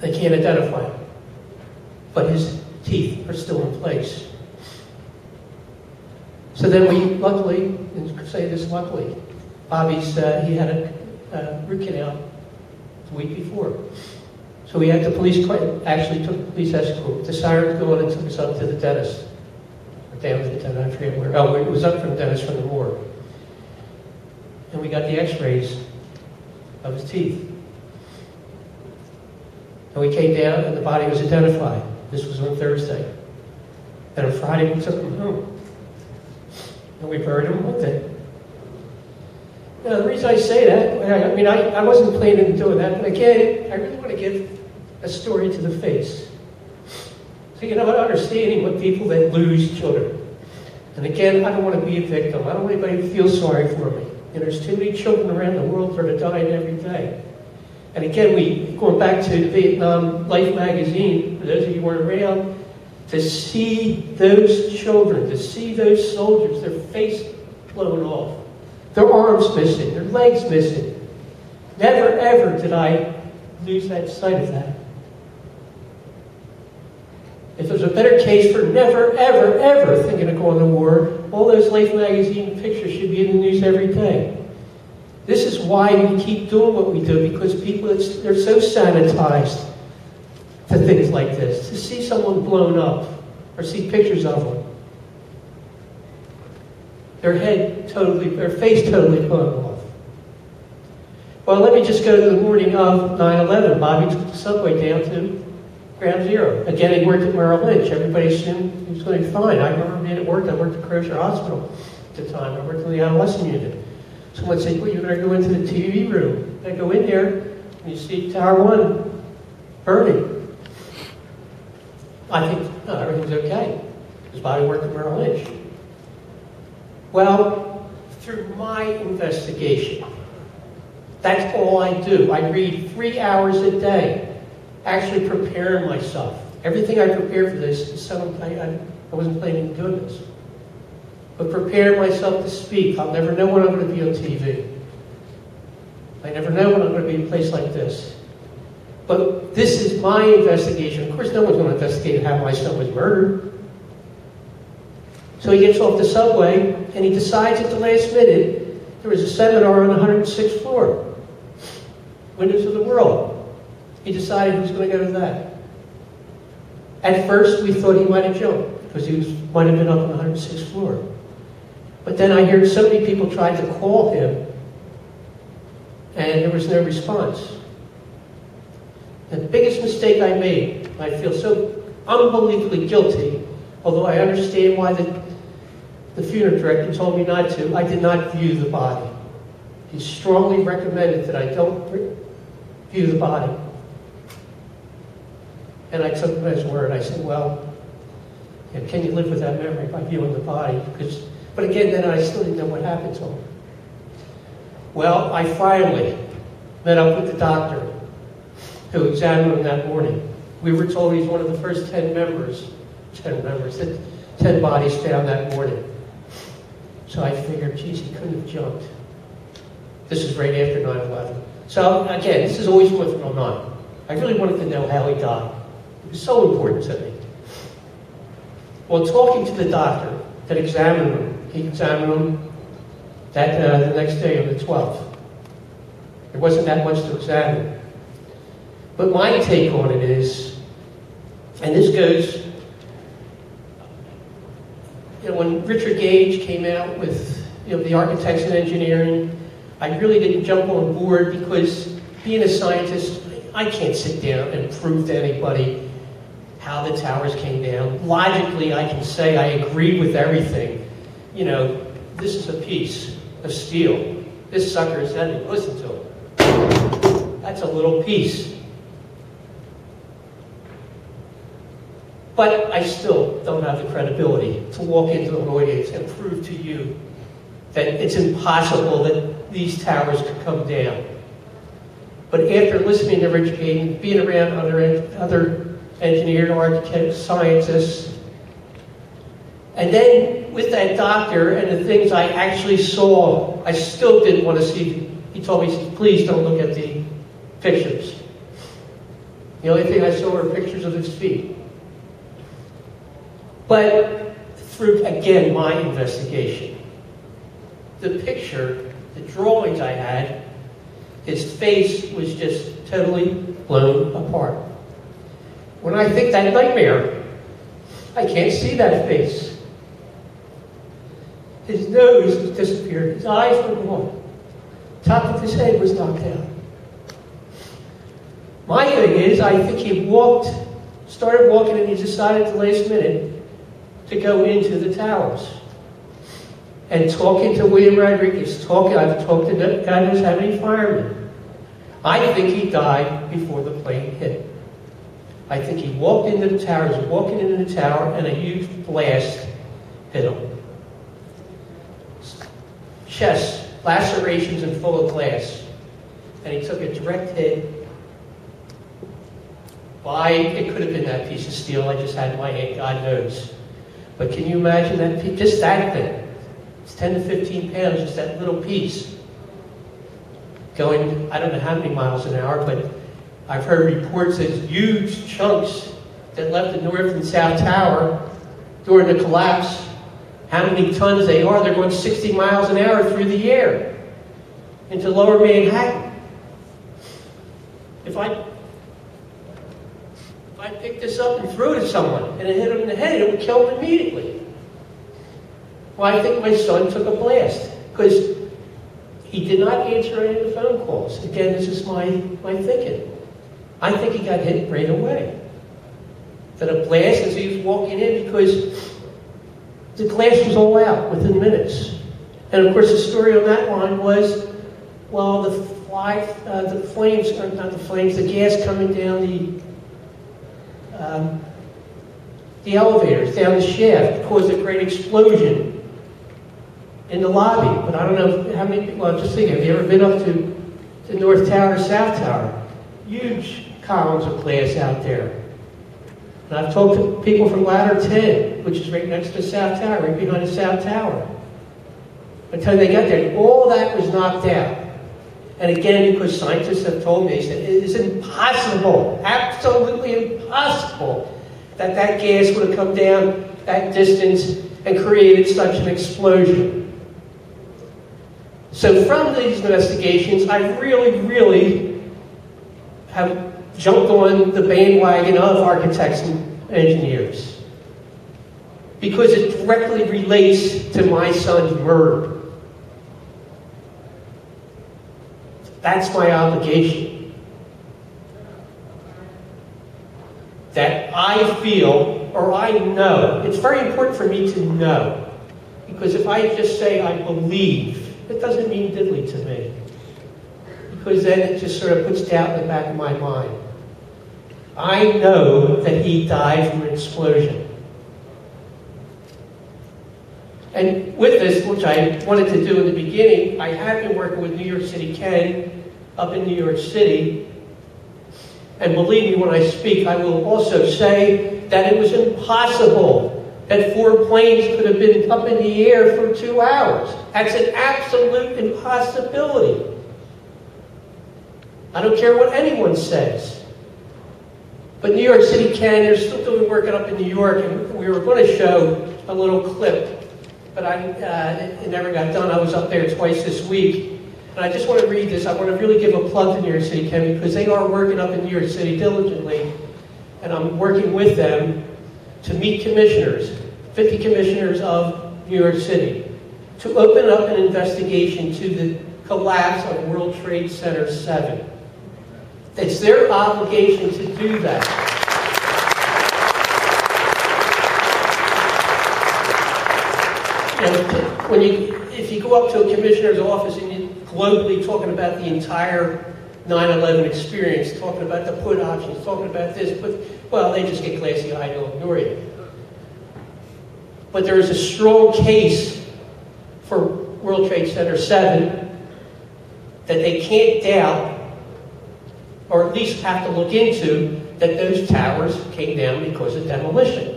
They can't identify him. But his teeth are still in place. So then we luckily, and say this luckily, Bobby's, he had a root canal the week before. So we had the police, actually took the police escort. The sirens go on and took us up to the dentist. Or down to the dentist, I forget where. Oh, it was up from the dentist from the morgue. And we got the x-rays of his teeth. And we came down and the body was identified. This was on Thursday. And on Friday we took him home. And we buried him with it. Now the reason I say that, I mean, I wasn't planning on doing that, but again, I really want to give a story to the face. So you know, understanding what people that lose children. And again, I don't want to be a victim. I don't want anybody to feel sorry for me. And there's too many children around the world that are dying every day. And again, going back to the Vietnam Life magazine, for those of you who weren't around, to see those children, to see those soldiers, their face blown off, their arms missing, their legs missing. Never ever did I lose that sight of that. If there's a better case for never, ever, ever thinking of going to war, all those Life magazine pictures should be in the news every day. This is why we keep doing what we do, because people, they're so sanitized to things like this. To see someone blown up, or see pictures of them, their face totally blown off. Well, let me just go to the morning of 9/11. Bobby took the subway down to Ground Zero. Again, he worked at Merrill Lynch. Everybody assumed he was going to be fine. I remember being at work. I worked at Crozier Hospital at the time. I worked in the adolescent unit. Someone said, well, you better go into the TV room. I go in there, and you see Tower 1 burning. I think, no, everything's okay, because Bobby worked at Merrill Lynch. Well, through my investigation, that's all I do. I read 3 hours a day, actually preparing myself. Everything I prepare for this is something I wasn't planning on doing this. But preparing myself to speak. I'll never know when I'm going to be on TV. I never know when I'm going to be in a place like this. But this is my investigation. Of course, no one's going to investigate how my son was murdered. So he gets off the subway, and he decides at the last minute, there was a seminar on the 106th floor. Windows of the World. He decided he was going to go to that. At first, we thought he might have jumped, because he might have been up on the 106th floor. But then I heard so many people tried to call him, and there was no response. And the biggest mistake I made, I feel so unbelievably guilty, although I understand why the funeral director told me not to, I did not view the body. He strongly recommended that I don't view the body. And I took him at his word. I said, well, can you live with that memory by viewing the body? But again, then I still didn't know what happened to him. Well, I finally met up with the doctor who examined him that morning. We were told he's one of the first 10 bodies found that morning. So I figured, geez, he couldn't have jumped. This is right after 9/11. So again, this is always what's going on. I really wanted to know how he died. It was so important to me. Well, talking to the doctor that examined him, he examined him the next day on the 12th. There wasn't that much to examine. But my take on it is, and this goes, when Richard Gage came out with the architects and engineering, I really didn't jump on board because being a scientist, I can't sit down and prove to anybody how the towers came down. Logically, I can say I agree with everything. This is a piece of steel. This sucker is heavy. Listen to it. That's a little piece. But I still don't have the credibility to walk into an audience and prove to you that it's impossible that these towers could come down. But after listening to Richard Gage, being around other engineers, architects, scientists, and then with that doctor and the things I actually saw, I still didn't want to see. He told me, please don't look at the pictures. The only thing I saw were pictures of his feet. But through, again, my investigation, the picture, the drawings I had, his face was just totally blown apart. When I think that nightmare, I can't see that face. His nose was disappeared. His eyes were gone. Top of his head was knocked out. My thing is, I think he started walking, and he decided at the last minute to go into the towers. And talking to William Rodriguez, I've talked to God knows how many firemen. I think he died before the plane hit. I think he walked into the tower, he was walking into the tower, and a huge blast hit him. Chest, lacerations and full of glass. And he took a direct hit. Why? It could have been that piece of steel I just had in my hand, God knows. But can you imagine that piece? Just that thing. It's 10 to 15 pounds, just that little piece. Going, I don't know how many miles an hour, but I've heard reports of huge chunks that left the North and South Tower during the collapse. How many tons they are? They're going 60 miles an hour through the air into lower Manhattan. If I picked this up and threw it at someone and it hit him in the head, it would kill him immediately. Well, I think my son took a blast because he did not answer any of the phone calls. Again, this is my thinking. I think he got hit right away. That a blast as he was walking in, because the glass was all out within minutes. And of course, the story on that one was, well, the gas coming down the elevators, down the shaft, caused a great explosion in the lobby. But I don't know how many people, I'm just thinking, have you ever been up to the North Tower, South Tower? Huge columns of glass out there. And I've talked to people from Ladder 10, which is right next to the South Tower, right behind the South Tower. By the time they got there, all that was knocked out. And again, because scientists have told me, they said, it is impossible, absolutely impossible, that that gas would have come down that distance and created such an explosion. So from these investigations, I really have jumped on the bandwagon of architects and engineers, because it directly relates to my son's murder. That's my obligation. That I feel, or I know, it's very important for me to know, because if I just say I believe, it doesn't mean diddly to me, because then it just sort of puts doubt in the back of my mind. I know that he died from an explosion. And with this, which I wanted to do in the beginning, I have been working with New York City Ken up in New York City. And believe me when I speak, I will also say that it was impossible that 4 planes could have been up in the air for 2 hours. That's an absolute impossibility. I don't care what anyone says. But New York City Ken, they're still doing work up in New York, and we were going to show a little clip, but it never got done. I was up there twice this week. And I just want to read this. I want to really give a plug to New York City Ken, because they are working up in New York City diligently. And I'm working with them to meet commissioners, 50 commissioners of New York City, to open up an investigation to the collapse of World Trade Center 7. It's their obligation to do that. If you go up to a commissioner's office and you globally talking about the entire 9/11 experience, talking about the put options, talking about this, well, they just get glassy-eyed and ignore you. But there is a strong case for World Trade Center 7 that they can't doubt, or at least have to look into, that those towers came down because of demolition.